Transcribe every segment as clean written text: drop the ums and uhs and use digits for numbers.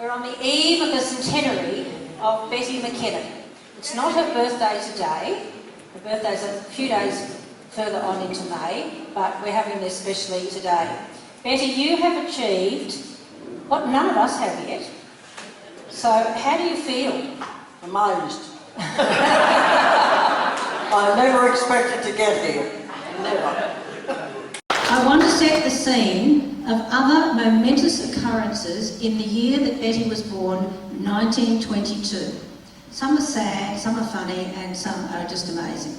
We're on the eve of the centenary of Betty Mackinnon. It's not her birthday today. Her birthday's a few days further on into May, but we're having this specially today. Betty, you have achieved what none of us have yet. So how do you feel? Amazed. I never expected to get here. Never. I want to set the scene of other momentous occurrences in the year that Betty was born, 1922. Some are sad, some are funny, and some are just amazing.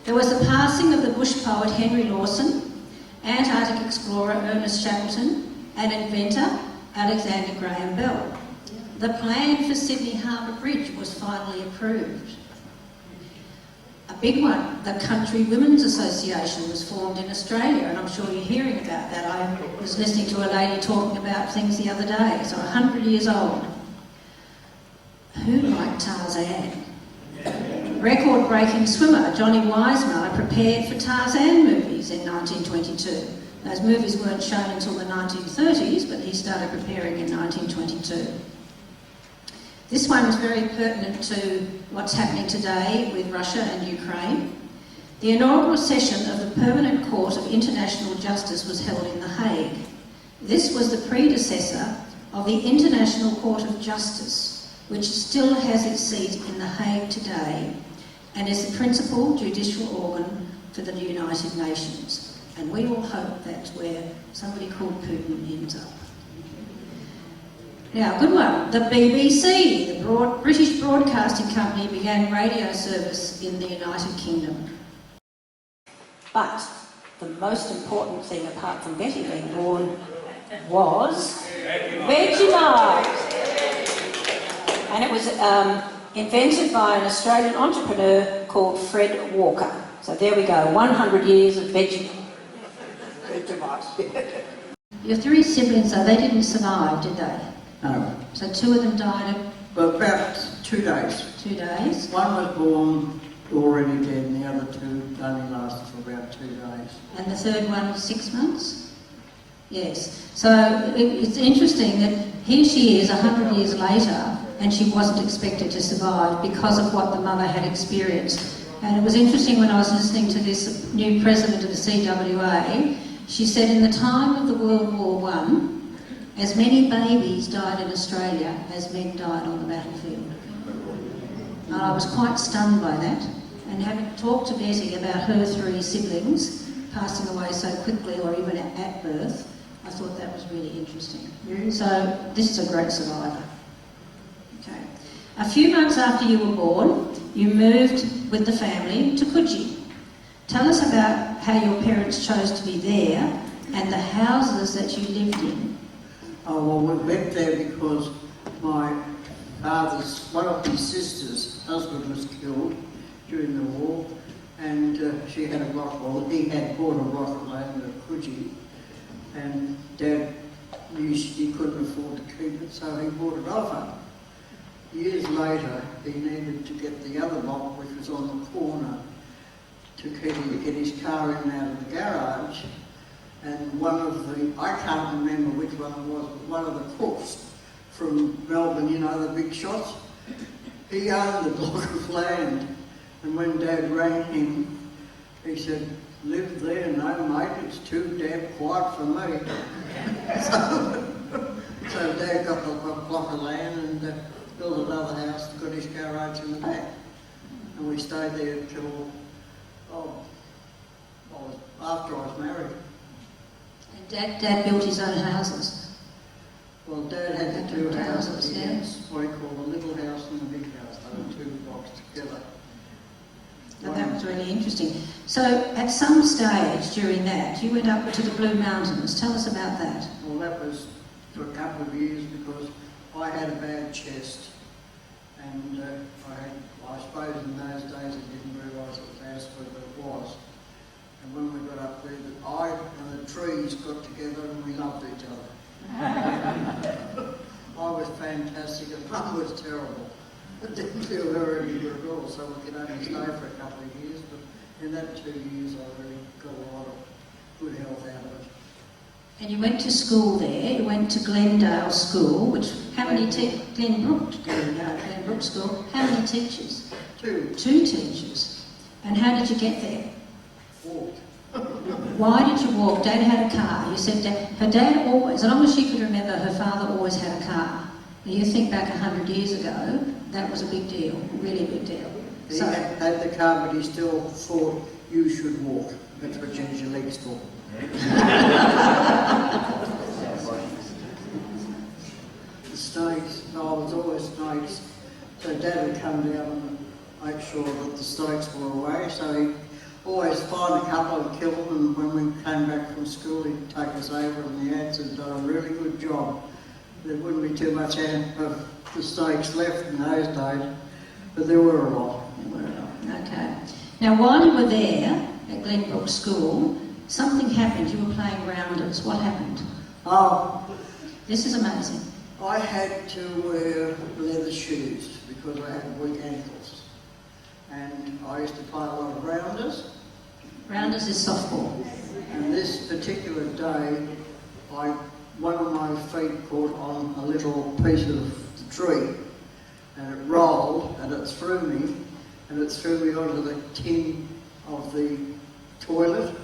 There was the passing of the bush poet Henry Lawson, Antarctic explorer Ernest Shackleton, and inventor Alexander Graham Bell. The plan for Sydney Harbour Bridge was finally approved. A big one, the Country Women's Association was formed in Australia, and I'm sure you're hearing about that. I was listening to a lady talking about things the other day, so 100 years old. Who liked Tarzan? Record-breaking swimmer Johnny Weissmuller prepared for Tarzan movies in 1922. Those movies weren't shown until the 1930s, but he started preparing in 1922. This one was very pertinent to what's happening today with Russia and Ukraine. The inaugural session of the Permanent Court of International Justice was held in The Hague. This was the predecessor of the International Court of Justice, which still has its seat in The Hague today and is the principal judicial organ for the United Nations. And we all hope that's where somebody called Putin ends up. Now, good one. The BBC, the British Broadcasting Company, began radio service in the United Kingdom. But the most important thing, apart from Betty being born, was Vegemite. And it was invented by an Australian entrepreneur called Fred Walker. So there we go, 100 years of Vegemite. Your three siblings, though, they didn't survive, did they? No. So two of them died of... Well, about 2 days. 2 days. One was born already dead, and the other two only lasted for about 2 days. And the third one was 6 months? Yes. So it's interesting that here she is 100 years later, and she wasn't expected to survive because of what the mother had experienced. And it was interesting when I was listening to this new president of the CWA, she said in the time of the World War I, as many babies died in Australia as men died on the battlefield. And I was quite stunned by that. And having talked to Betty about her three siblings passing away so quickly or even at birth, I thought that was really interesting. So this is a great survivor. Okay. A few months after you were born, you moved with the family to Coogee. Tell us about how your parents chose to be there and the houses that you lived in. Oh, well, we went there because my father's, one of his sisters' husband was killed during the war, and she had a block, well, he had bought a block of land at Coogee, and Dad knew he couldn't afford to keep it, so he bought it off her. Years later, he needed to get the other block, which was on the corner, to get his car in and out of the garage. And one of the, I can't remember which one it was, but one of the cooks from Melbourne, you know, the big shots, he owned the block of land. And when Dad rang him, he said, "Live there? No, mate, it's too damn quiet for me." so Dad got the block of land and built another house, got his garage in the back. And we stayed there until, after I was married. Dad built his own houses. Well, Dad had the two houses, yes. What he called the little house and the big house. They were two blocks together. Now, that was really interesting. So, at some stage during that, you went up to the Blue Mountains. Tell us about that. Well, that was for a couple of years because I had a bad chest. And I suppose in those days I didn't realise it was asthma, but it was. And when we got up there, I and the trees got together and we loved each other. I was fantastic and Mum was terrible. It didn't feel very good at all, so we could only stay for a couple of years. But in that 2 years, I really got a lot of good health out of it. And you went to school there. You went to Glendale School, which, how many Glenbrook School, how many teachers? 2. 2 teachers. And how did you get there? Walked. Why did you walk? Dad had a car. You said her dad always, as long as she could remember, her father always had a car. Now you think back 100 years ago, that was a big deal, really big deal. He had the car, but he still thought you should walk. That's what you use your legs for. The snakes, no, I was always snakes. So Dad would come down and make sure that the snakes were away. So he'd always find a couple and kill them, and when we came back from school, he'd take us over, and the ants had done a really good job. There wouldn't be too much of the snakes left in those days, but there were a lot. Okay. Now, while you were there at Glenbrook School, something happened. You were playing rounders. What happened? Oh, This is amazing. I had to wear leather shoes because I had weak ankles. And I used to play a lot of rounders. Rounders is softball. And this particular day, one of my feet caught on a little piece of the tree, and it rolled, and it threw me, onto the tin of the toilet.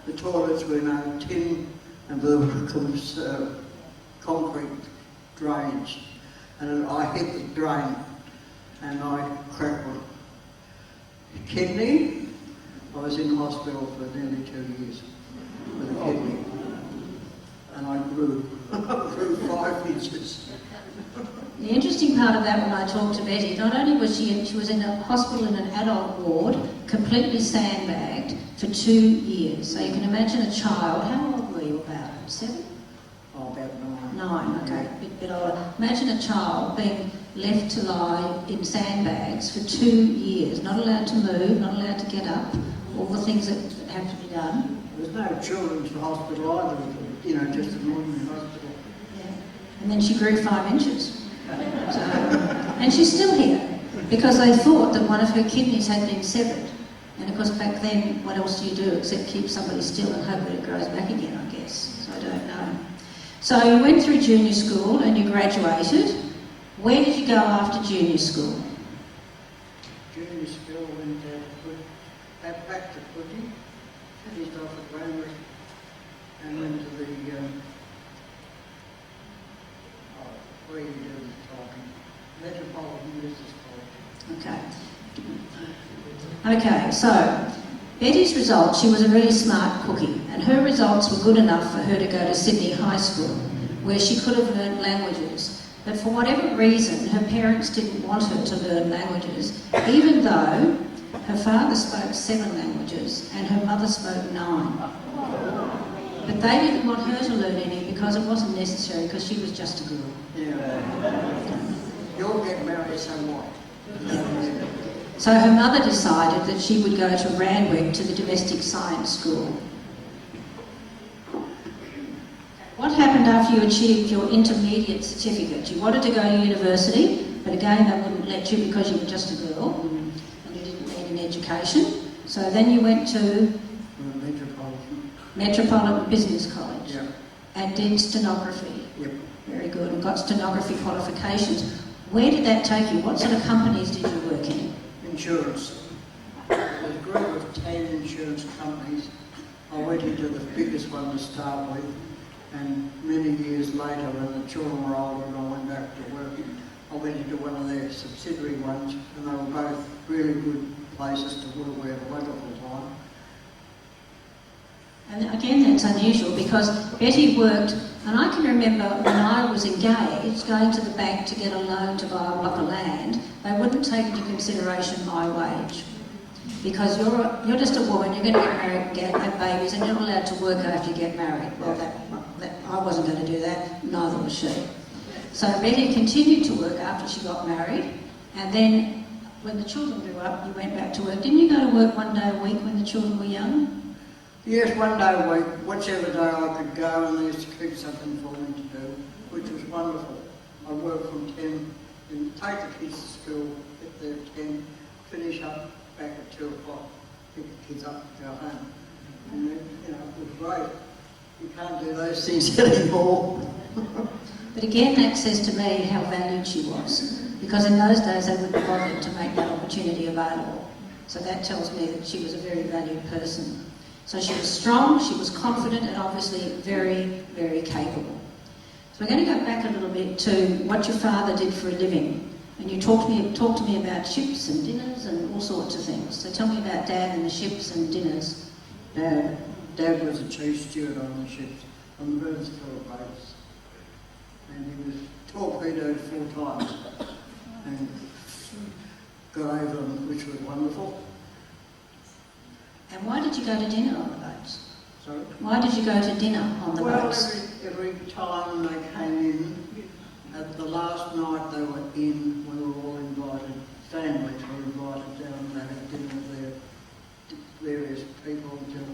The toilets were now tin and there was concrete drains, and I hit the drain, and I cracked my kidney. I was in hospital for nearly 2 years with a kidney. And I grew 5 inches. The interesting part of that, when I talked to Betty, not only was she was in a hospital in an adult ward, completely sandbagged for 2 years. So you can imagine a child. How old were you? About 7? Oh, about 9. 9, okay, bit older. Imagine a child being left to lie in sandbags for 2 years, not allowed to move, not allowed to get up, all the things that have to be done. There's no children's hospital either, just an ordinary hospital. Yeah. And then she grew 5 inches. So, and she's still here because they thought that one of her kidneys had been severed. And of course back then, what else do you do except keep somebody still and hope that it grows back again, I guess. So I don't know. So you went through junior school and you graduated. Where did you go after junior school? Junior school went back to Footy, finished off at Randwick, and went to the where you do the talking, Metropolitan Business College. Okay, so Betty's results, she was a really smart cookie, and her results were good enough for her to go to Sydney High School, where she could have learned languages. But for whatever reason, her parents didn't want her to learn languages, even though her father spoke 7 languages and her mother spoke 9. But they didn't want her to learn any because it wasn't necessary, because she was just a girl. Yeah. You'll get married somewhat. So her mother decided that she would go to Randwick to the domestic science school. What happened after you achieved your intermediate certificate? You wanted to go to university, but again they wouldn't let you because you were just a girl and you didn't need an education. So then you went to Metropolitan Business College. Yep. And did stenography. Yep. Very good, and got stenography qualifications. Where did that take you? What sort of companies did you work in? Insurance. There's a group of 10 insurance companies. I went into the biggest one to start with, and many years later, when the children were older and I went back to work, I went into one of their subsidiary ones, and they were both really good places to work. We had a wonderful time. And again, that's unusual because Betty worked, and I can remember when I was engaged, going to the bank to get a loan to buy a block of land, they wouldn't take into consideration my wage. Because you're just a woman, you're going to get married and have babies, and you're not allowed to work after you get married. Well, I wasn't going to do that, neither was she. So Betty continued to work after she got married, and then when the children grew up, you went back to work. Didn't you go to work one day a week when the children were young? Yes, one day a week, whichever day I could go, and they used to keep something for me to do, which was wonderful. I worked from 10, and take the kids to school, get there at 10, finish up back at 2 o'clock, pick the kids up and go home. And then, it was great. You can't do those things anymore. But again, that says to me how valued she was, because in those days they wouldn't have bothered to make that opportunity available. So that tells me that she was a very valued person. So she was strong, she was confident, and obviously very, very capable. So we're going to go back a little bit to what your father did for a living. And you talked to me about ships and dinners and all sorts of things. So tell me about Dad and the ships and dinners. Dad was a chief steward on the ships, on the Forster boats. And he was torpedoed 4 times and got over them, which was wonderful. And why did you go to dinner on the boats? Sorry? Why did you go to dinner on the boats? Every time they came in, at the last night they were in, we were all invited, families were invited down and they had dinner with their various people until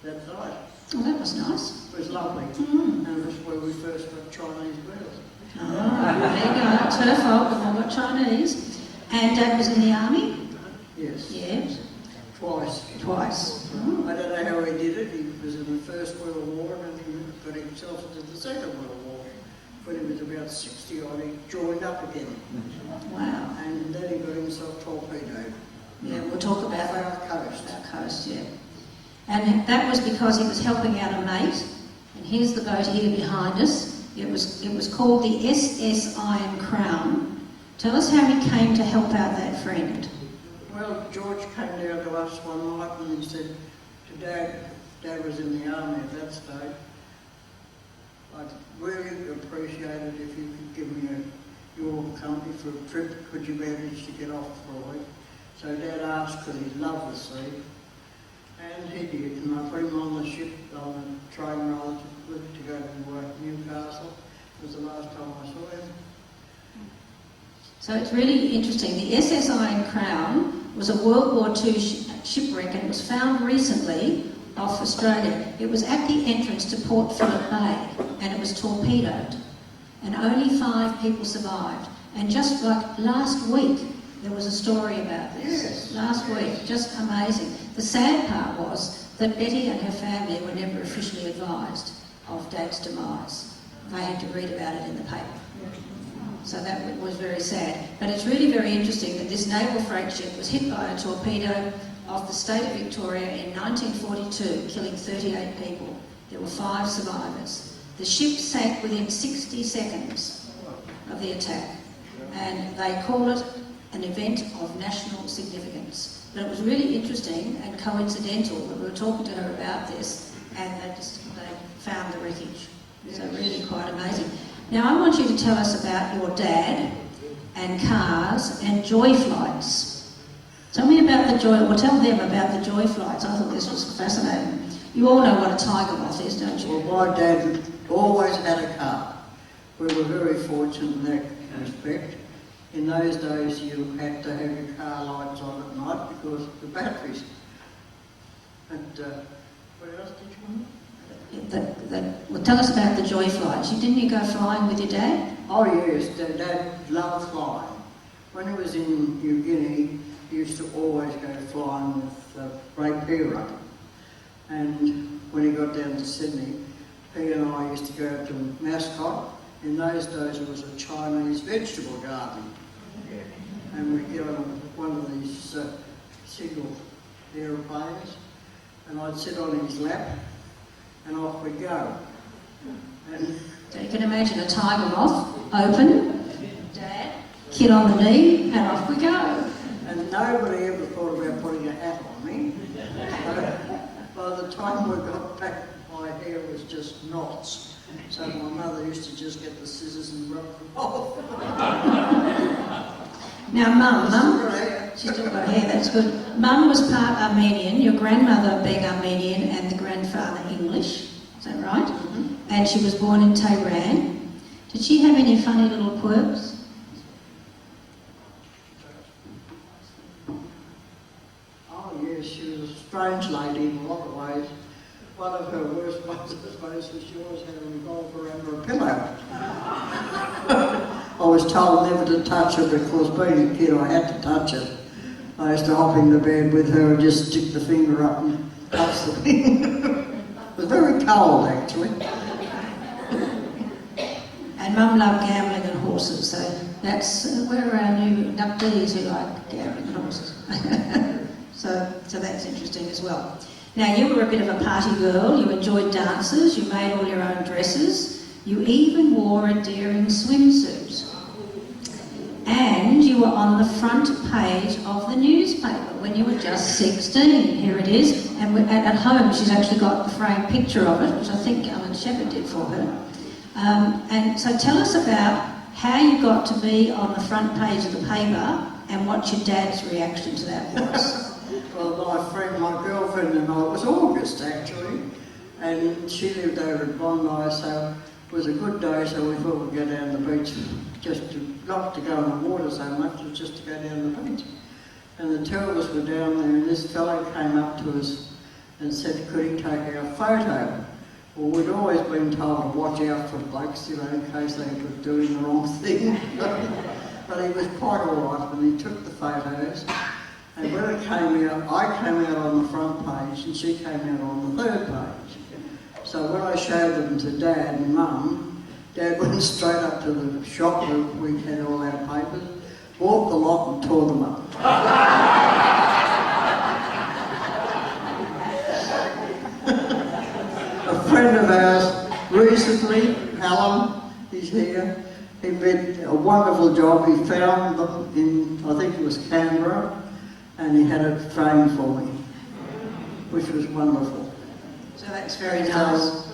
that night. Oh, that was nice. It was lovely. Mm. And it was where we first got Chinese girls. Oh, there you go. It's her fault, we've all got Chinese. And Dad was in the army? Yes. Yes. Twice. Twice. I don't know how he did it. He was in the First World War and then he got himself into the Second World War. When he was about 60 odd, he joined up again. Wow. And then he got himself torpedoed. Yeah, we'll talk about South Coast. South Coast, yeah. And that was because he was helping out a mate. And here's the boat here behind us. It was called the SS Iron Crown. Tell us how he came to help out that friend. Well, George came down to us one night and he said to Dad was in the army at that stage, I'd really appreciate it if you could give me your company for a trip. Could you manage to get off for a week? So Dad asked because he loved the sea. And he did, and I put him on the ship, on the train rather to go to Newcastle. It was the last time I saw him. So it's really interesting. The SS Iron Crown was a World War II shipwreck and it was found recently off Australia. It was at the entrance to Port Phillip Bay and it was torpedoed. And only 5 people survived. And just like last week, there was a story about this. Yes. Last week, just amazing. The sad part was that Betty and her family were never officially advised of Dad's demise. They had to read about it in the paper. So that was very sad. But it's really very interesting that this naval freight ship was hit by a torpedo off the state of Victoria in 1942, killing 38 people. There were 5 survivors. The ship sank within 60 seconds of the attack, and they call it an event of national significance. But it was really interesting and coincidental that we were talking to her about this, and they found the wreckage. So really quite amazing. Now I want you to tell us about your dad and cars and joy flights. Tell me about the joy, or tell them about the joy flights. I thought this was fascinating. You all know what a tiger moth is, don't you? Well, my dad always had a car. We were very fortunate in that respect. In those days you had to have your car lights on at night because the batteries. And what else did you want? Well, tell us about the joy flights. Didn't you go flying with your dad? Oh yes, Dad loved flying. When he was in New Guinea, he used to always go flying with Ray Pereira. And when he got down to Sydney, he and I used to go out to Mascot. In those days it was a Chinese vegetable garden. And we'd get on one of these single aeroplanes and I'd sit on his lap and off we go. And So you can imagine a tiger moth, open, Dad, kid on the knee, and off we go. And nobody ever thought about putting a hat on me. By the time we got back, my hair was just knots. So my mother used to just get the scissors and rub them off. Now, Mum, she's still got hair, that's good. Mum was part Armenian, your grandmother being Armenian and the grandfather English, is that right? Mm-hmm. And she was born in Tehran. Did she have any funny little quirks? Oh yes, she was a strange lady in a lot of ways. One of her worst ones, I suppose, was she always had a revolver under a pillow. I was told never to touch her because being a kid I had to touch it. I used to hop into bed with her and just stick the finger up and touch the finger. It was very cold actually. And And Mum loved gambling and horses, so that's where are our new inductees who like gambling and horses. so that's interesting as well. Now, you were a bit of a party girl, you enjoyed dances, you made all your own dresses, you even wore a daring swimsuit. And you were on the front page of the newspaper when you were just 16. Here it is. And at home, she's actually got the framed picture of it, which I think Alan Shepherd did for her. And so tell us about how you got to be on the front page of the paper and what your dad's reaction to that was. Well, my girlfriend and I, it was August actually, and she lived over at Bondi, so it was a good day, so we thought we'd go down the beach, not to go in the water so much, but just to go down the beach. And the two of us were down there, and this fellow came up to us and said, could he take our photo? Well, we'd always been told to watch out for blokes, you know, in case they were doing the wrong thing. But he was quite all right, and he took the photos. And when it came out, I came out on the front page, and she came out on the third page. So when I showed them to Dad and Mum, Dad went straight up to the shop where we had all our papers, bought the lot and tore them up. A friend of ours recently, Alan, he's here, he did a wonderful job. He found them in, I think it was Canberra, and he had it framed for me, which was wonderful. So that's very nice.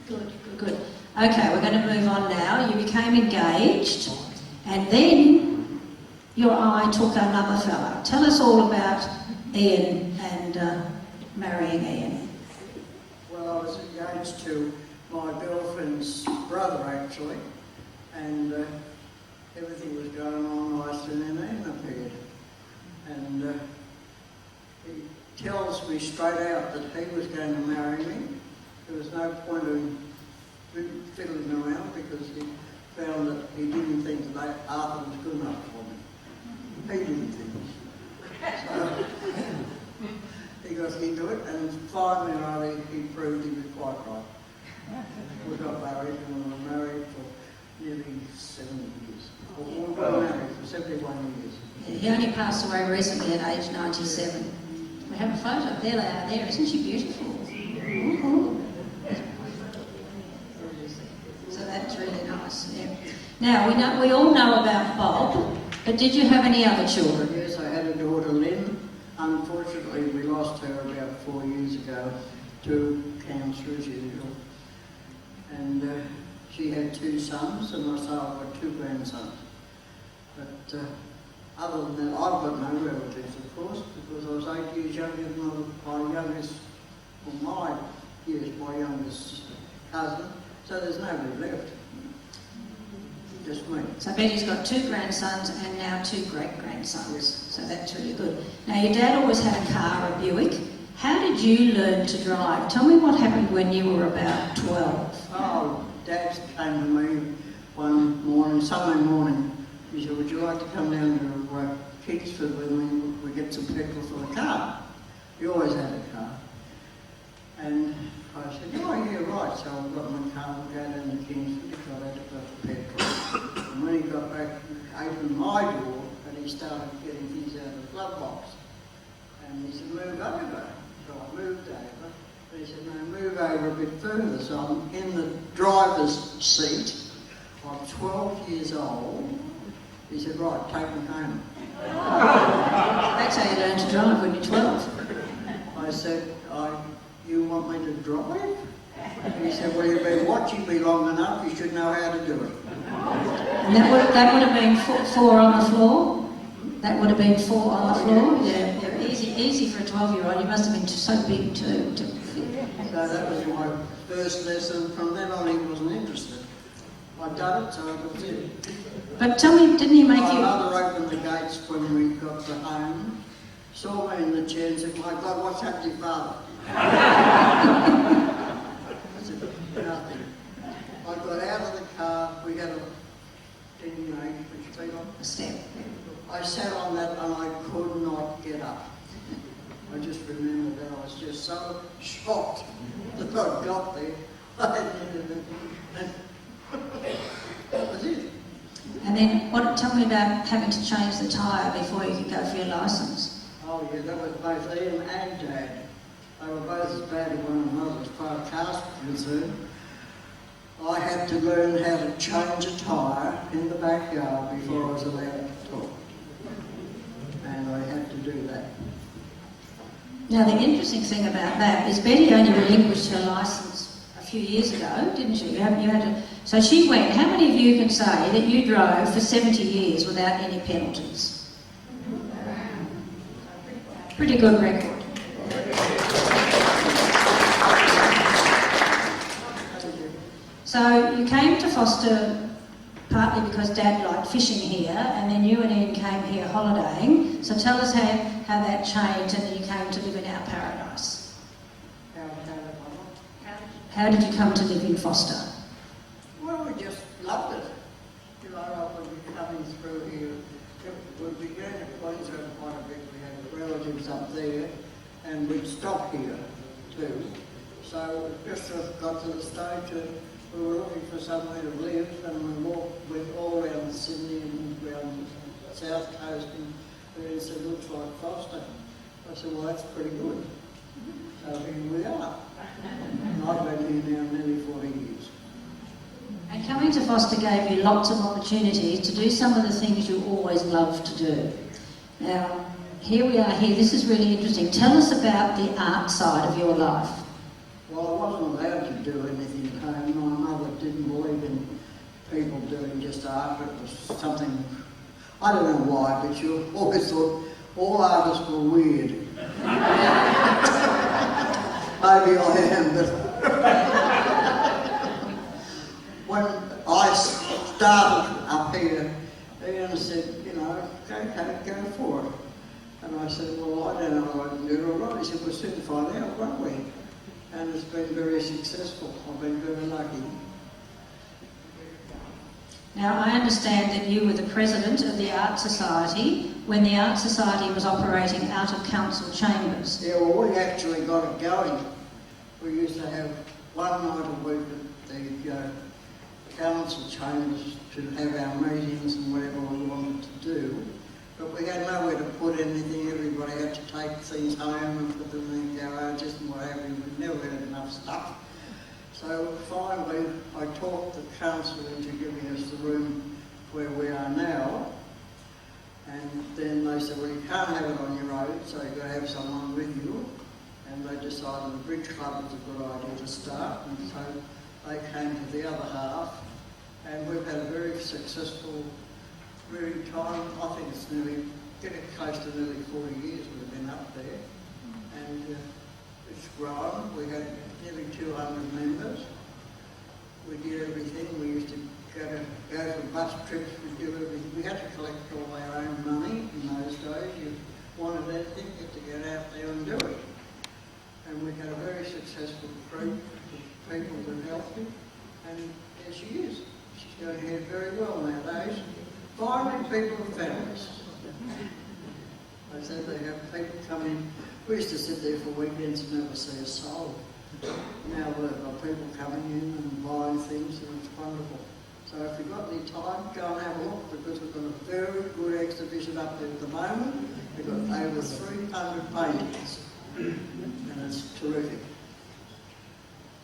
Good. Okay, we're going to move on now. You became engaged, and then your eye took another fella. Tell us all about Ian and marrying Ian. Well, I was engaged to my girlfriend's brother, actually, and everything was going on nicely, and then Ian appeared. And he tells me straight out that he was going to marry me. There was no point in fiddling around because he found that he didn't think that Arthur was good enough for me. He didn't think. So he got into it, and finally he proved he was quite right. We got married, and we were married for nearly 70 years. We were married for 71 years. He only passed away recently at age 97. We have a photo. There they are there. Isn't she beautiful? Ooh. So that's really nice. Yeah. Now, we all know about Bob, but did you have any other children? Yes, I had a daughter, Lynn. Unfortunately, we lost her about 4 years ago to cancer, as usual. And she had 2 sons, and myself got 2 grandsons. But other than that, I've got no relatives, of course, because I was 8 years younger than my youngest cousin, so there's nobody left. Just me. So Betty's got 2 grandsons and now 2 great-grandsons. Yes. So that's really good. Now, your dad always had a car, a Buick. How did you learn to drive? Tell me what happened when you were about 12. Oh, Dad came to me one morning, Sunday morning. He said, would you like to come down to Kingsford with me? We get some petrol for the car. He always had a car. And I said, oh yeah, right. So I got my car and go down to Kingsford because I had to go for petrol. And when he got back, he opened my door and he started getting things out of the glove box. And he said, move over. So I moved over. But he said, no, move over a bit further. So I'm in the driver's seat. I'm 12 years old. He said, right, take me home. That's how you learn to drive when you're 12. I said, you want me to drive? He said, well, you've been watching me long enough, you should know how to do it. And that would have been 4 on the floor? That would have been 4 on the floor? Yeah, easy for a 12-year-old. You must have been so big too. So that was my first lesson. From then on, he wasn't interested. I'd done it, so that was it. But tell me, didn't he make My you... mother opened the gates when we got to home, saw me in the chair and said, my God, what's happened to your father? I said, nothing. I got out of the car, we had a which feet on? A step. I sat on that and I could not get up. I just remember that I was just so shocked that I got there. And then, tell me about having to change the tyre before you could go for your licence. Oh yeah, that was both Ian and Dad. They were both as bad as one another as far as cars were concerned. I had to learn how to change a tyre in the backyard before I was allowed to talk. And I had to do that. Now the interesting thing about that is Betty only relinquished her licence a few years ago, didn't she? You had to, so she went, how many of you can say that you drove for 70 years without any penalties? Pretty good record. So you came to Forster partly because Dad liked fishing here, and then you and Ian came here holidaying. So tell us how that changed and then you came to live in our paradise. How did you come to live in Forster? Well, we just loved it. You know, when we were coming through here, we began to Queensland quite a bit. We had relatives up there, and we'd stop here too. So it just got to the stage that we were looking for somewhere to live, and we went all around Sydney and around the south coast, and we said, looks like Forster. I said, well, that's pretty good. So here we are. And I've been here now nearly 40 years. And coming to Forster gave you lots of opportunities to do some of the things you always loved to do. Now, here we are here. This is really interesting. Tell us about the art side of your life. Well, I wasn't allowed to do anything at home. My mother didn't believe in people doing just art. It was something, I don't know why, but she always thought all artists were weird. Maybe I am, but when I started up here, Ian said, you know, okay, go for it. And I said, well, I don't know if I can do it all right. He said, we'll soon find out, won't we? And it's been very successful. I've been very lucky. Now, I understand that you were the president of the Art Society when the Art Society was operating out of council chambers. Yeah, well, we actually got it going. We used to have one night a week at the council chambers to have our meetings and whatever we wanted to do. But we had nowhere to put anything. Everybody had to take things home and put them in garages and what have you. We never had enough stuff. So finally, I talked the council into giving us the room where we are now. And then they said, well, you can't have it on your own, so you've got to have someone with you. And they decided the Bridge Club was a good idea to start. And so they came to the other half. And we've had a very successful time. I think it's getting close to nearly 40 years we've been up there. And it's grown. We had nearly 200 members. We did everything. We used to go for bus trips. We do everything. We had to collect all our own money in those days. You wanted anything, you had to get out there and do it. And we had a very successful group of people that helped me. And there she is. She's going here very well nowadays. Finally, people have found us. They said they have people come in. We used to sit there for weekends and never see a soul. Now we've got people coming in and buying things, and it's wonderful. So if you've got any time, go and have a look, because we've got a very good exhibition up there at the moment. We've got over 300 paintings, and it's terrific.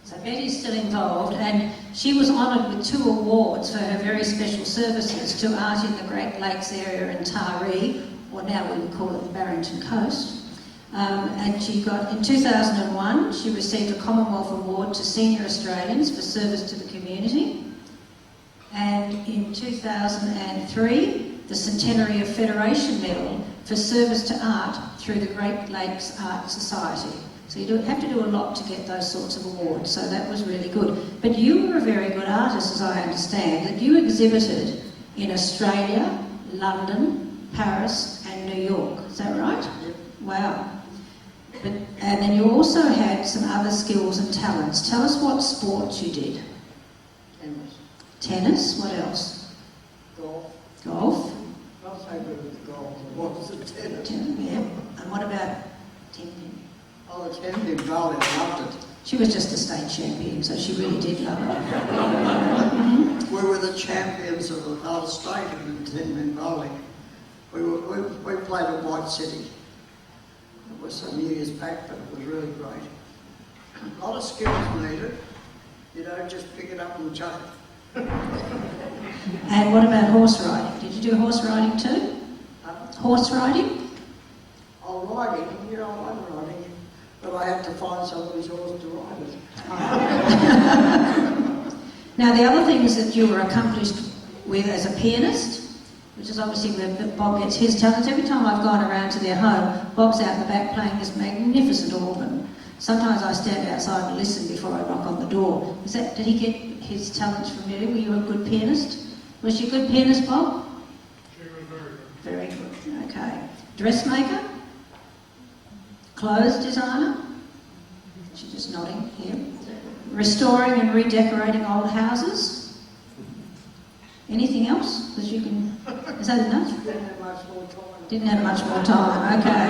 So Betty's still involved, and she was honoured with 2 awards for her very special services to art in the Great Lakes area in Taree, or now we would call it the Barrington Coast. And she got, in 2001, she received a Commonwealth Award to Senior Australians for service to the community. And in 2003, the Centenary of Federation Medal for service to art through the Great Lakes Art Society. So you have to do a lot to get those sorts of awards, so that was really good. But you were a very good artist, as I understand, that you exhibited in Australia, London, Paris and New York. Is that right? Yep. Wow. And then you also had some other skills and talents. Tell us what sports you did. Tennis. Tennis? What else? Golf. Golf? Not so good at golf. What was the tennis? Yeah. And what about tennis? Oh, the tennis bowling, I loved it. She was just a state champion, so she really did love it. We were the champions of the whole state in bowling. We played at White City. It was some years back, but it was really great. A lot of skills needed. You don't just pick it up and chuck it. And what about horse riding? Did you do horse riding too? Horse riding? Oh, riding, you know, I'm riding, but I have to find somebody's horse to ride it. Now, the other thing is that you were accomplished with as a pianist, which is obviously where Bob gets his talents. Every time I've gone around to their home, Bob's out in the back playing this magnificent organ. Sometimes I stand outside and listen before I knock on the door. Did he get his talents from you? Were you a good pianist? Was she a good pianist, Bob? She was very good. Very good, okay. Dressmaker? Clothes designer? She's just nodding here. Restoring and redecorating old houses? Anything else that you can... Is that enough? Didn't have much more time. Didn't have much more time, okay.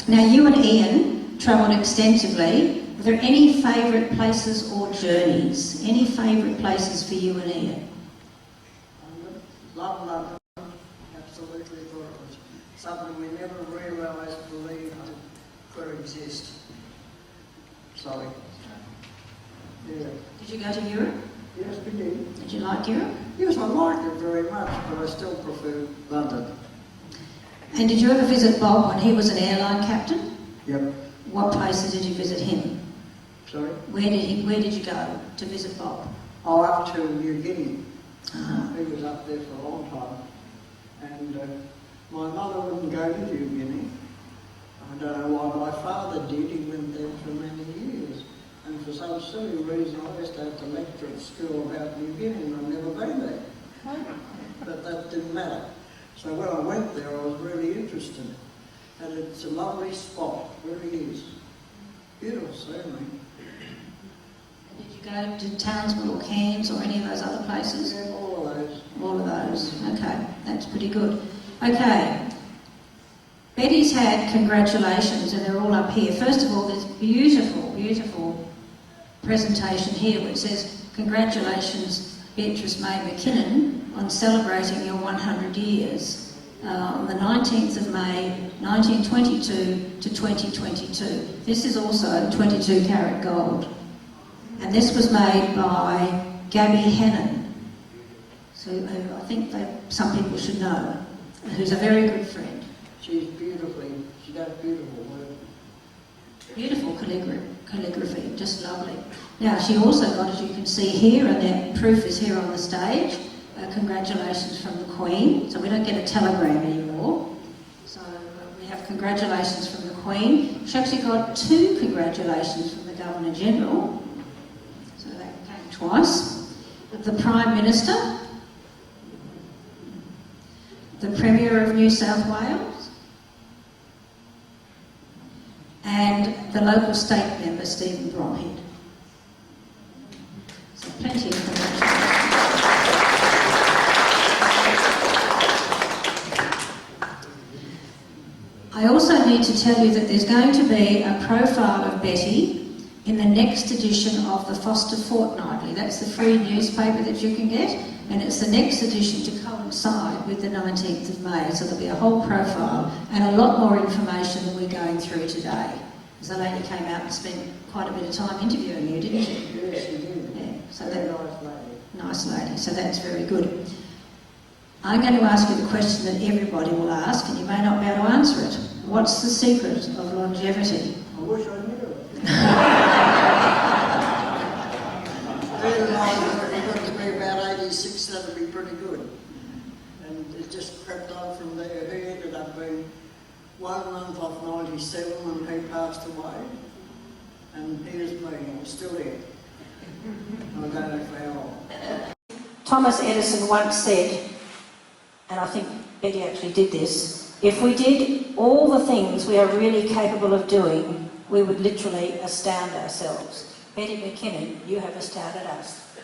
Now, you and Ian travelled extensively. Were there any favourite places or journeys? Any favourite places for you and Ian? Love London. Absolutely thought it was something we never realised, believed could exist. Sorry. Yeah. Did you go to Europe? Yes, we did. Did you like Europe? Yes, I liked it very much, but I still prefer London. And did you ever visit Bob when he was an airline captain? Yep. What places did you visit him? Sorry? Where did you go to visit Bob? Oh, up to New Guinea. Uh-huh. He was up there for a long time. And my mother wouldn't go to New Guinea. I don't know why. My father did. He went there for many years. And for some silly reason, I used to have to lecture at school about New Guinea, and I'd never been there. But that didn't matter. So when I went there, I was really interested. And it's a lovely spot, it really is. Beautiful scenery. Did you go to Townsville or Cairns or any of those other places? Yeah, all of those. All of those. Okay, that's pretty good. Okay. Betty's had congratulations, and they're all up here. First of all, there's beautiful, beautiful presentation here which says, congratulations, Beatrice May Mackinnon, on celebrating your 100 years on the 19th of May 1922 to 2022. This is also 22 karat gold. And this was made by Gabby Hannon, so who I think that some people should know, who's a very good friend. She does beautiful work. Beautiful calligraphy, just lovely. Now, she also got, as you can see here, and that proof is here on the stage, congratulations from the Queen. So we don't get a telegram anymore. So we have congratulations from the Queen. She actually got 2 congratulations from the Governor-General. So that came twice. The Prime Minister, the Premier of New South Wales, and the local state member, Stephen Bromhead. So plenty of congratulations. I also need to tell you that there's going to be a profile of Betty in the next edition of the Forster Fortnightly. That's the free newspaper that you can get, and it's the next edition to coincide with the 19th of May. So there'll be a whole profile and a lot more information than we're going through today. Because the lady came out and spent quite a bit of time interviewing you, didn't she? Yes, she did. Yeah. So Very that, nice lady. nice lady. So that's very good. I'm going to ask you the question that everybody will ask, and you may not be able to answer it. What's the secret of longevity? I wish I knew it. Even though we got to be about 86, that would be pretty good. And it just crept on from there. He ended up being 1 month off 97 when he passed away. And here's me, I'm still here. I don't know for how long. Thomas Edison once said, and I think Betty actually did this, if we did all the things we are really capable of doing, we would literally astound ourselves. Betty Mackinnon, you have astounded us.